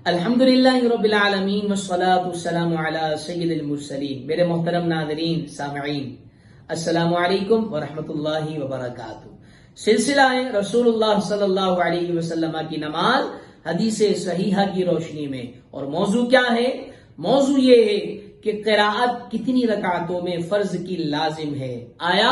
الحمدللہ رب العالمین والصلاة والسلام علی سید المرسلین۔ میرے محترم ناظرین سامعین، السلام علیکم ورحمۃ اللہ وبرکاتہ۔ سلسلہ ہے رسول اللہ صلی اللہ علیہ وسلم کی نماز حدیث صحیحہ کی روشنی میں، اور موضوع کیا ہے؟ موضوع یہ ہے کہ قراءت کتنی رکعتوں میں فرض کی لازم ہے؟ آیا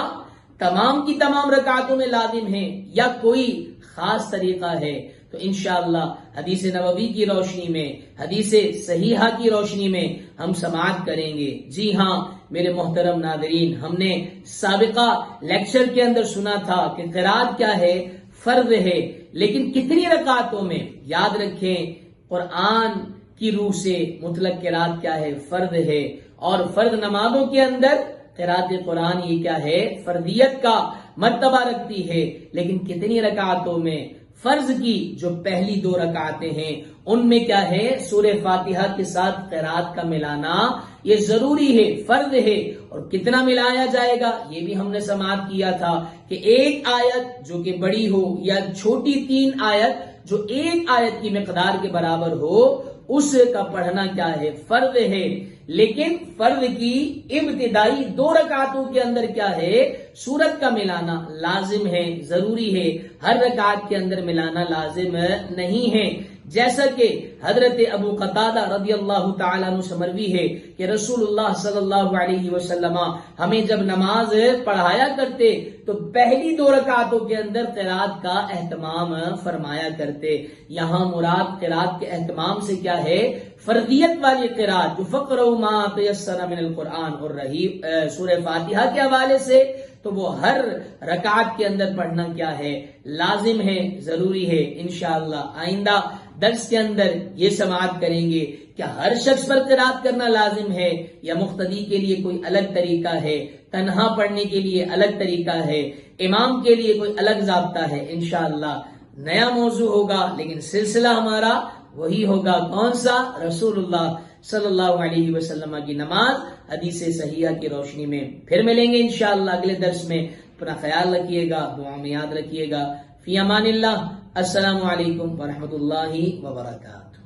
تمام کی تمام رکعتوں میں لازم ہے یا کوئی خاص طریقہ ہے؟ تو انشاءاللہ حدیث نبوی کی روشنی میں، حدیث صحیحہ کی روشنی میں ہم سماعت کریں گے۔ جی ہاں میرے محترم ناظرین، ہم نے سابقہ لیکچر کے اندر سنا تھا کہ قرات کیا ہے؟ فرض ہے، لیکن کتنی رکعتوں میں؟ یاد رکھیں، قرآن کی روح سے مطلق قرات کیا ہے؟ فرض ہے، اور فرض نمازوں کے اندر قرات قرآن یہ کیا ہے؟ فردیت کا مرتبہ رکھتی ہے، لیکن کتنی رکعتوں میں؟ فرض کی جو پہلی 2 رکعتیں ہیں ان میں کیا ہے؟ سورہ فاتحہ کے ساتھ قرات کا ملانا یہ ضروری ہے، فرض ہے۔ اور کتنا ملایا جائے گا یہ بھی ہم نے سماعت کیا تھا کہ 1 آیت جو کہ بڑی ہو یا چھوٹی 3 آیت جو 1 آیت کی مقدار کے برابر ہو، اس کا پڑھنا کیا ہے؟ فرض ہے۔ لیکن فرض کی ابتدائی 2 رکعتوں کے اندر کیا ہے؟ سورت کا ملانا لازم ہے، ضروری ہے۔ ہر رکعت کے اندر ملانا لازم نہیں ہے، جیسا کہ حضرت ابو قتادہ رضی اللہ تعالیٰ عنہ سے مروی ہے کہ رسول اللہ صلی اللہ علیہ وسلم ہمیں جب نماز پڑھایا کرتے تو پہلی 2 رکعتوں کے اندر قرات کا اہتمام فرمایا کرتے۔ یہاں مراد قرات کے اہتمام سے کیا ہے؟ فردیت والی قرات جو فقرؤ ما تیسر من القرآن، اور رہی سورہ فاتحہ کے حوالے سے تو وہ ہر رکعت کے اندر پڑھنا کیا ہے؟ لازم ہے، ضروری ہے۔ انشاءاللہ آئندہ درس کے اندر یہ سماعت کریں گے کہ ہر شخص پر قرات کرنا لازم ہے یا مقتدی کے لیے کوئی الگ طریقہ ہے، تنہا پڑھنے کے لیے الگ طریقہ ہے، امام کے لیے کوئی الگ ضابطہ ہے۔ انشاءاللہ نیا موضوع ہوگا، لیکن سلسلہ ہمارا وہی ہوگا، کون سا؟ رسول اللہ صلی اللہ علیہ وسلم کی نماز حدیث صحیحہ کی روشنی میں۔ پھر ملیں گے انشاءاللہ اگلے درس میں۔ اپنا خیال رکھیے گا، دعا میں یاد رکھیے گا۔ فی امان اللہ، السلام علیکم ورحمۃ اللہ وبرکاتہ۔